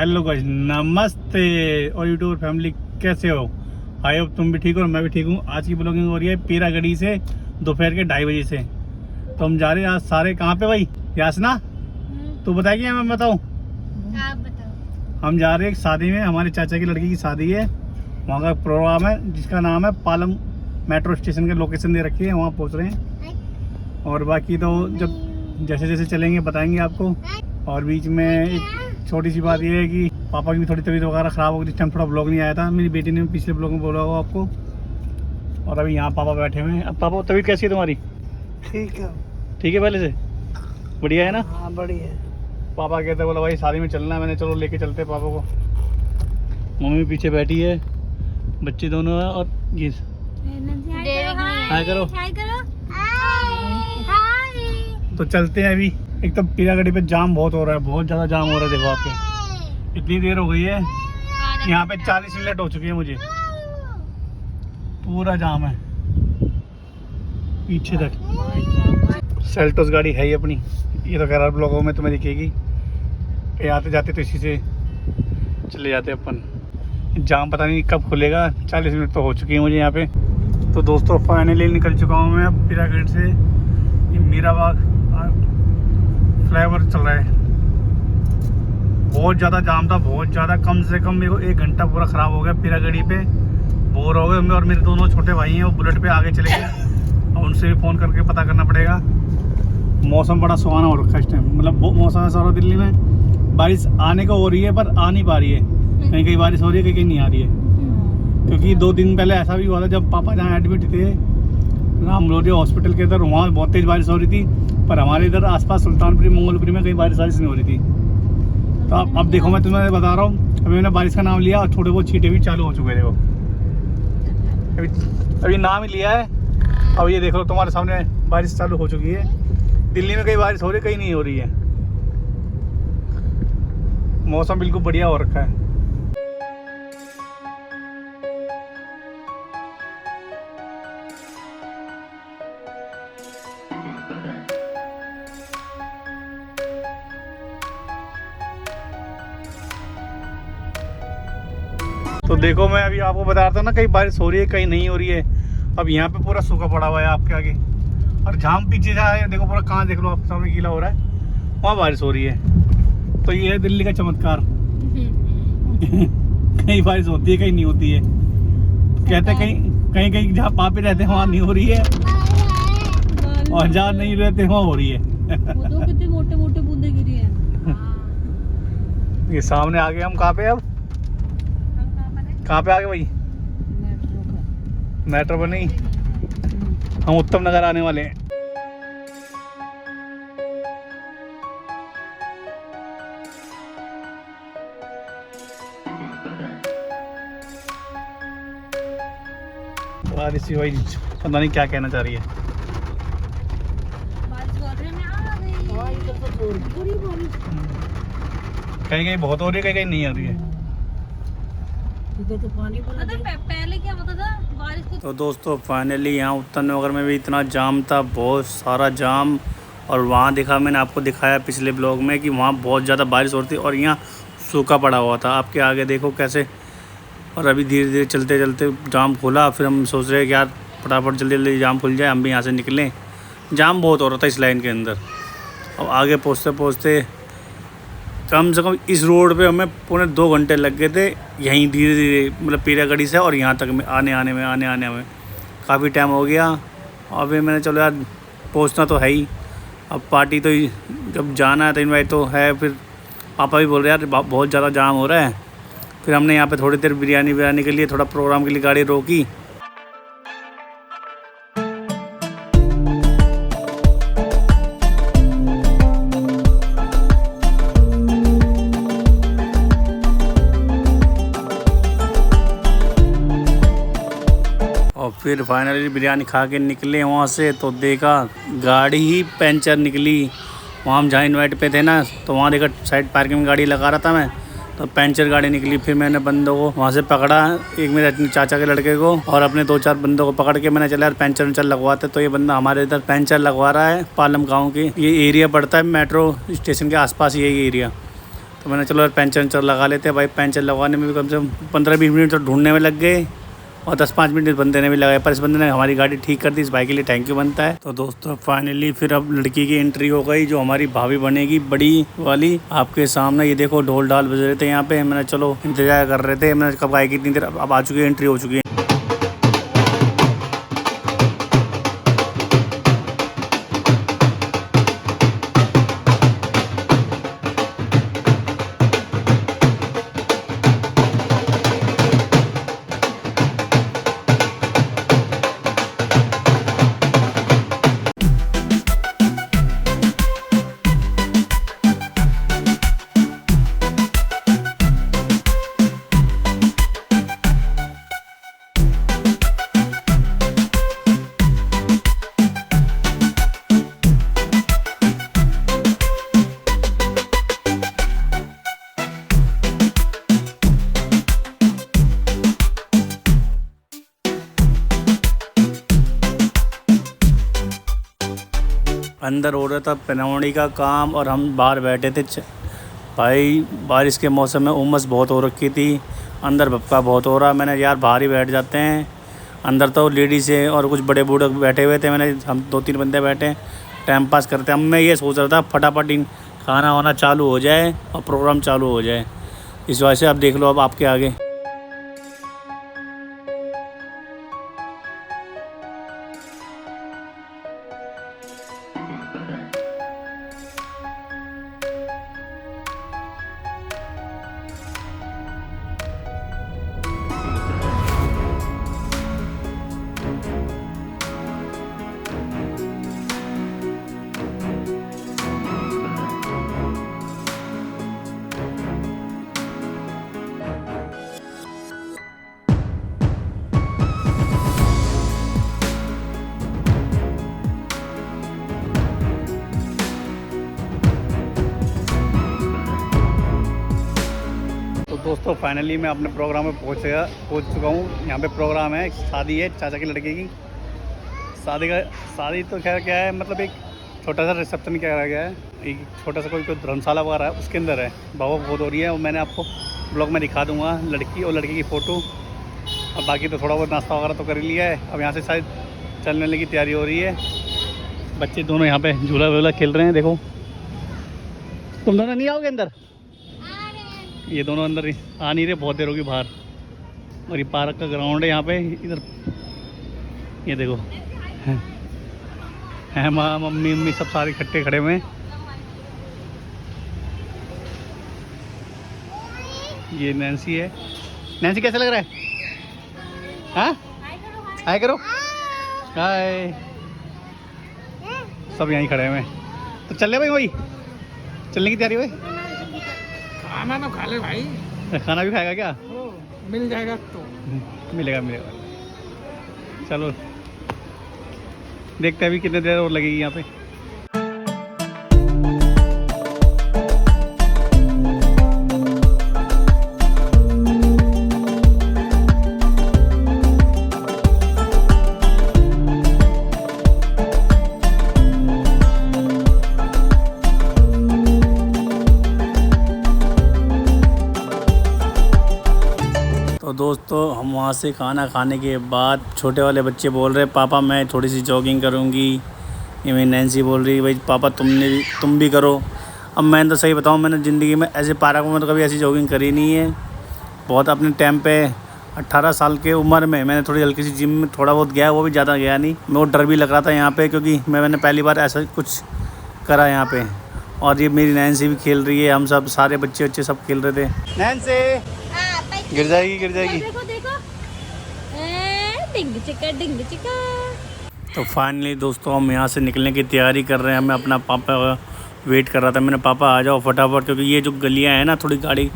Hello guys, नमस्ते और YouTube family, कैसे हो? आई होप तुम भी ठीक हो और मैं भी ठीक हूँ। आज की ब्लॉगिंग हो रही है पीरागढ़ी से दोपहर के 2:30 बजे से। तो हम जा रहे हैं आज सारे। कहाँ पे भाई? यासना तू बताएगी या मैं बताऊँ? आप बताओ। हम जा रहे हैं एक शादी में, हमारे चाचा की लड़की की शादी है। वहाँ का प्रोग्राम है जिसका नाम है पालम। मेट्रो स्टेशन के लोकेशन दे रखी है, वहाँ पहुँच रहे हैं। और बाकी तो जब जैसे जैसे चलेंगे बताएंगे आपको। और बीच में एक छोटी सी बात यह है कि पापा की भी थोड़ी तबीयत वगैरह ख़राब हो गई, जिस टाइम थोड़ा ब्लॉग नहीं आया था। मेरी बेटी ने पिछले ब्लॉग में बोला होगा आपको। और अभी यहाँ पापा बैठे हुए हैं। अब पापा तबीयत कैसी है तुम्हारी? ठीक है। ठीक है पहले से? बढ़िया है ना? हाँ बढ़िया। पापा कहते बोला भाई शादी में चलना है। मैंने चलो लेके चलते पापा को। मम्मी पीछे बैठी है, बच्चे दोनों हैं। और ये हाय करो। तो चलते हैं अभी। एक तो पीरागढ़ी पे जाम बहुत हो रहा है, बहुत ज़्यादा जाम हो रहा है। देखो आपके इतनी देर हो गई है, यहाँ पे 40 मिनट हो चुकी है मुझे। पूरा जाम है पीछे तक। सेल्टोस गाड़ी है ही अपनी। ये तो खैर ब्लॉगों में तुम्हें दिखेगी। ये आते जाते तो इसी से चले जाते अपन। जाम पता नहीं कब खुलेगा। 40 मिनट तो हो चुकी है मुझे यहाँ पे। तो दोस्तों फाइनली निकल चुका हूँ मैं अब पीरागढ़ से। ये मीरा बाग फ्लाईओवर चल रहा है। बहुत ज़्यादा जाम था, बहुत ज़्यादा। कम से कम मेरे को 1 घंटा पूरा ख़राब हो गया पीरागढ़ी पे। बोर हो गए। और मेरे दोनों छोटे भाई हैं, वो बुलेट पे आगे चले गए। और उनसे भी फ़ोन करके पता करना पड़ेगा। मौसम बड़ा सुहाना हो रखा है इस टाइम। मतलब मौसम ऐसा हो रहा है दिल्ली में, बारिश आने को हो रही है पर आ नहीं पा रही है। कहीं कहीं बारिश हो रही है, कहीं कहीं नहीं आ रही है। क्योंकि 2 दिन पहले ऐसा भी हुआ था जब पापा जहाँ एडमिट थे राम लोधी हॉस्पिटल के इधर, वहाँ बहुत तेज़ बारिश हो रही थी। पर हमारे इधर आसपास सुल्तानपुरी मंगोलपुरी में कहीं बारिश नहीं हो रही थी। तो अब देखो मैं तुम्हें बता रहा हूँ, अभी मैंने बारिश का नाम लिया और थोड़े बहुत छींटे भी चालू हो चुके हैं। देखो अभी नाम ही लिया है। अब ये देख लो तुम्हारे सामने बारिश चालू हो चुकी है। दिल्ली में कहीं बारिश हो रही है, कहीं नहीं हो रही है। मौसम बिल्कुल बढ़िया हो रखा है। तो देखो मैं अभी आपको बता रहा था ना, कहीं बारिश हो रही है कहीं नहीं हो रही है। अब यहाँ पे पूरा सूखा पड़ा हुआ है आपके आगे। और जाम पीछे जा है, देखो पूरा कहाँ देख लो आपके सामने गीला हो रहा है, वहाँ बारिश हो रही है। तो ये है दिल्ली का चमत्कार। कहीं बारिश होती है, कहीं नहीं होती है। कहते कहीं कहीं जहाँ पापे रहते हैं वहाँ नहीं हो रही है, और जहाँ नहीं रहते वहाँ हो रही है। कितने मोटे मोटे बूंदे गिरी हैं। ये सामने आ गए हम। कहाँ पे? अब कहाँ पे आ गए भाई? मेट्रो पर नहीं, हम उत्तम नगर आने वाले हैं। बारिश ही भाई पता नहीं क्या कहना चाह रही है। कहीं कहीं बहुत हो रही है, कहीं कहीं नहीं आ रही है। तो पानी पहले क्या होता था बारिश को। तो दोस्तों फाइनली यहाँ उत्तम नगर में भी इतना जाम था, बहुत सारा जाम। और वहाँ देखा, मैंने आपको दिखाया पिछले ब्लॉग में कि वहाँ बहुत ज़्यादा बारिश हो रही थी और यहाँ सूखा पड़ा हुआ था। आपके आगे देखो कैसे। और अभी धीरे धीरे चलते चलते जाम खुला। फिर हम सोच रहे हैं कि यार फटाफट जल्दी जल्दी जाम खुल जाए, हम भी यहाँ से निकलें। जाम बहुत हो रहा था इस लाइन के अंदर। अब आगे पहुँचते पहुँचते कम से कम इस रोड पे हमें 2.25 घंटे लग गए थे। यहीं धीरे धीरे मतलब पीरागढ़ी से और यहाँ तक में आने में काफ़ी टाइम हो गया। अभी मैंने चलो यार पहुँचना तो है ही। अब पार्टी तो जब जाना है तो इनवाइट तो है। फिर पापा भी बोल रहे यार बहुत ज़्यादा जाम हो रहा है। फिर हमने यहाँ पे थोड़ी देर बिरयानी के लिए, थोड़ा प्रोग्राम के लिए गाड़ी रोकी। और फिर फाइनली बिरयानी खा के निकले वहाँ से। तो देखा गाड़ी ही पंचर निकली। वहाँ हम जहाँ इन्वाइट पे थे ना, तो वहाँ देखा साइड पार्किंग में गाड़ी लगा रहा था मैं, तो पंचर गाड़ी निकली। फिर मैंने बंदों को वहाँ से पकड़ा, एक मेरे चाचा के लड़के को और अपने 2-4 बंदों को पकड़ के मैंने चला यार पंचर लगवाते। तो ये बंदा हमारे इधर पंचर लगवा रहा है। पालम गाँव के ये एरिया पड़ता है, मेट्रो स्टेशन के आसपास यही एरिया। तो मैंने चलो यार पेंचर लगा लेते हैं भाई। पेंचर लगवाने में भी कम से कम 15-20 मिनट तो ढूंढने में लग गए और 10-5 मिनट इस बंदे ने भी लगाए, पर इस बंदे ने हमारी गाड़ी ठीक कर दी। इस भाई के लिए थैंक यू बनता है। तो दोस्तों फाइनली फिर अब लड़की की एंट्री हो गई, जो हमारी भाभी बनेगी बड़ी वाली। आपके सामने ये देखो ढोल ढाल बज रहे थे यहाँ पे। मैंने चलो इंतजार कर रहे थे, मैंने कब आएगी, इतनी देर अब आ चुकी है, एंट्री हो चुकी है। अंदर हो रहा था पनौड़ी का काम और हम बाहर बैठे थे। भाई बारिश के मौसम में उमस बहुत हो रखी थी, अंदर भपका बहुत हो रहा। मैंने यार बाहर ही बैठ जाते हैं। अंदर तो लेडीज़ है और कुछ बड़े बूढ़े बैठे हुए थे, हम 2-3 बंदे बैठे टाइम पास करते। अब मैं ये सोच रहा था फटाफट इन खाना वाना चालू हो जाए और प्रोग्राम चालू हो जाए। इस वजह से अब देख लो अब आपके आगे। दोस्तों फाइनली मैं अपने प्रोग्राम में पहुंच चुका हूँ। यहाँ पे प्रोग्राम है, शादी है चाचा की लड़के की। शादी तो खैर क्या है, मतलब एक छोटा सा रिसेप्शन क्या रह गया है, एक छोटा सा कोई धर्मशाला वगैरह है, उसके अंदर है। भाव बहुत हो रही है और मैंने आपको ब्लॉग में दिखा दूँगा लड़की और लड़के की फ़ोटो। अब बाकी तो थोड़ा बहुत नाश्ता वगैरह तो कर ही लिया है। अब यहाँ से शायद चलने की तैयारी हो रही है। बच्चे दोनों यहाँ पे झूला वूला खेल रहे हैं। देखो तुम दोनों नहीं आओगे अंदर? ये दोनों अंदर आ नहीं रहे, बहुत देर होगी बाहर। और ये पार्क का ग्राउंड है यहाँ पे, इधर ये देखो है माँ मम्मी सब सारे इकट्ठे खड़े हुए हैं। ये नैन्सी है। नैन्सी कैसा लग रहा है? हाँ हाय करो, हाय। सब यहीं खड़े हुए हैं। तो चल ले भाई, वही चलने की तैयारी हुई। खाना तो खा ले भाई। खाना भी खाएगा क्या? मिल जाएगा तो। मिलेगा। चलो देखते हैं अभी कितने देर और लगेगी यहाँ पे। तो दोस्तों हम वहाँ से खाना खाने के बाद छोटे वाले बच्चे बोल रहे पापा मैं थोड़ी सी जॉगिंग करूँगी। ये मेरी नैन्सी बोल रही भाई पापा तुम भी करो। अब मैं तो सही बताऊँ, मैंने ज़िंदगी में ऐसे पार्क में तो कभी ऐसी जॉगिंग करी नहीं है। बहुत अपने टाइम पे 18 साल के उम्र में मैंने थोड़ी हल्की सी जिम में थोड़ा बहुत गया, वो भी ज़्यादा गया नहीं। मैं वो डर भी लग रहा था यहाँ पर, क्योंकि मैंने पहली बार ऐसा कुछ करा यहाँ पर। और ये मेरी नैन्सी भी खेल रही है, हम सब सारे बच्चे सब खेल रहे थे। नैन्सी गिर जाएगी। देखो डिंग चिका। तो फाइनली दोस्तों हम यहाँ से निकलने की तैयारी कर रहे हैं। मैं अपना पापा का वेट कर रहा था। मैंने पापा आ जाओ फटाफट, क्योंकि ये जो गलियाँ हैं ना, थोड़ी गाड़ी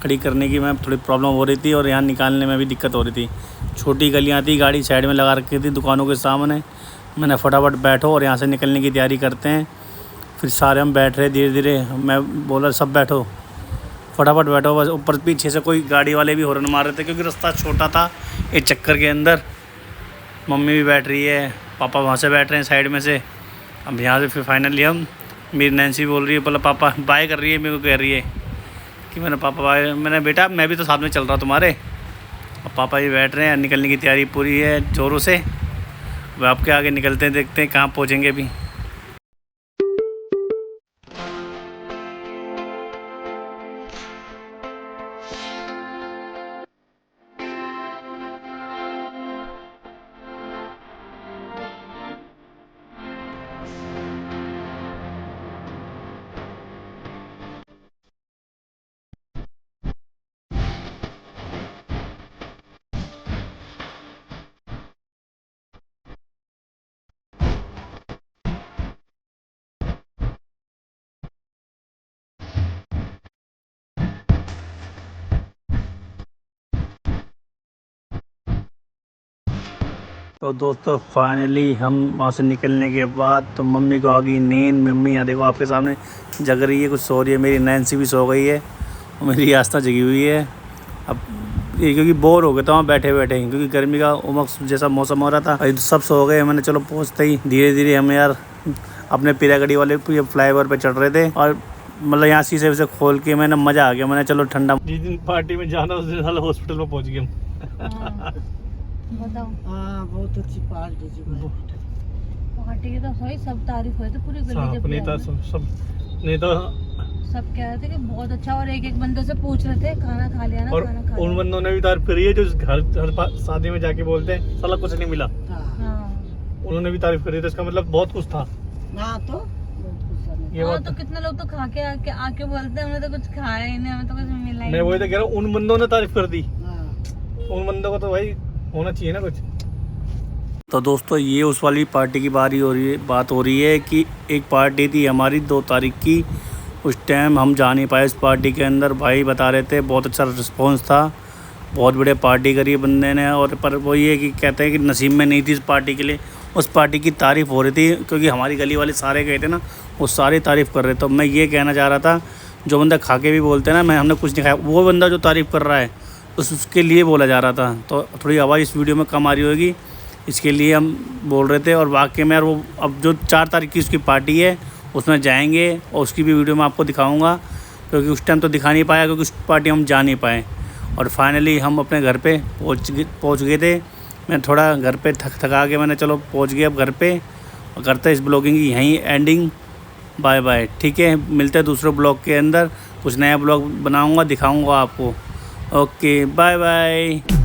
खड़ी करने की मैं थोड़ी प्रॉब्लम हो रही थी और यहाँ निकालने में भी दिक्कत हो रही थी। छोटी गलियाँ थी, गाड़ी साइड में लगा रखी थी दुकानों के सामने। मैंने फटाफट बैठो और यहाँ से निकलने की तैयारी करते हैं। फिर सारे हम बैठ रहे धीरे धीरे। मैं बोला सब बैठो, फटाफट बैठो। बस ऊपर पीछे से कोई गाड़ी वाले भी हॉर्न मार रहे थे, क्योंकि रास्ता छोटा था इस चक्कर के अंदर। मम्मी भी बैठ रही है, पापा वहाँ से बैठ रहे हैं साइड में से। अब यहाँ से फिर फाइनली हम, मेरी नैन्सी बोल रही है, बोला पापा बाय कर रही है मेरे को, कह रही है कि मैंने बेटा मैं भी तो साथ में चल रहा हूँ तुम्हारे। अब पापा जी बैठ रहे हैं, निकलने की तैयारी पूरी है जोरों से। वह आपके आगे निकलते हैं, देखते हैं कहाँ पहुँचेंगे अभी। तो दोस्तों फाइनली हम वहाँ से निकलने के बाद तो मम्मी को आ गई नींद। मम्मी यहाँ देखो आपके सामने जग रही है, कुछ सो रही है। मेरी नैन्सी भी सो गई है और मेरी आस्था जगी हुई है। अब ये क्योंकि बोर हो गए थे वहाँ बैठे बैठे, क्योंकि गर्मी का उमस जैसा मौसम हो रहा था। सब सो गए, मैंने चलो पहुँचते ही धीरे धीरे हम यार अपने पीरागढ़ी वाले फ्लाईओवर पे चढ़ रहे थे। और मतलब यहाँ शीशे वैसे खोल के मैंने मज़ा आ गया। मैंने चलो ठंडा, जिस दिन पार्टी में जाना उस दिन साल हॉस्पिटल में पहुँच गए हम। बताओ। हाँ बहुत अच्छी पार्टी थी। पार्टी की तो सही सब तारीफ हुई थी पूरी गली जब नेता सब नेता सब कह रहे थे कि बहुत अच्छा। और एक एक बंदे से पूछ रहे थे खाना खा लिया ना, और खाना खा उन लिया। बंदों ने भी तारीफ करी है जो हर शादी में जाके बोलते हैं साला कुछ नहीं मिला। हाँ उन्होंने भी तारीफ करी, तो इसका मतलब बहुत कुछ था। हाँ तो ये और बात तो कितने लोग तो खा के आके बोलते हैं हमने तो कुछ खाया ही नहीं, हमें तो कुछ मिला ही मैं वही तो कह रहा हूँ, उन बंदों ने तारीफ कर दी। हाँ। उन बंदों को तो भाई होना चाहिए ना कुछ। तो दोस्तों ये उस वाली पार्टी की बात हो रही है कि एक पार्टी थी हमारी 2 तारीख की। उस टाइम हम जा नहीं पाए इस पार्टी के अंदर। भाई बता रहे थे बहुत अच्छा रिस्पॉन्स था, बहुत बढ़िया पार्टी करी बंदे ने। और पर वो ये कि कहते हैं कि नसीब में नहीं थी इस पार्टी के लिए। उस पार्टी की तारीफ़ हो रही थी क्योंकि हमारी गली वाले सारे गए थे ना, वो सारे तारीफ़ कर रहे। तो मैं ये कहना चाह रहा था, जो बंदा खा के भी बोलते हैं ना हमने कुछ नहीं खाया, वो बंदा जो तारीफ़ कर रहा है उसके लिए बोला जा रहा था। तो थोड़ी आवाज़ इस वीडियो में कम आ रही होगी, इसके लिए हम बोल रहे थे। और वाकई में यार वो अब जो 4 तारीख की उसकी पार्टी है उसमें जाएंगे और उसकी भी वीडियो मैं आपको दिखाऊंगा, क्योंकि उस टाइम तो दिखा नहीं पाया क्योंकि उस पार्टी हम जा नहीं पाए। और फाइनली हम अपने घर पे पहुंच गए थे। मैं थोड़ा घर पे थका के मैंने चलो पहुंच गया अब घर पे, और करते इस ब्लॉगिंग की यहीं एंडिंग। Bye bye. ठीक है, मिलते हैं दूसरे ब्लॉग के अंदर, कुछ नया ब्लॉग बनाऊँगा, दिखाऊँगा आपको। Okay bye bye.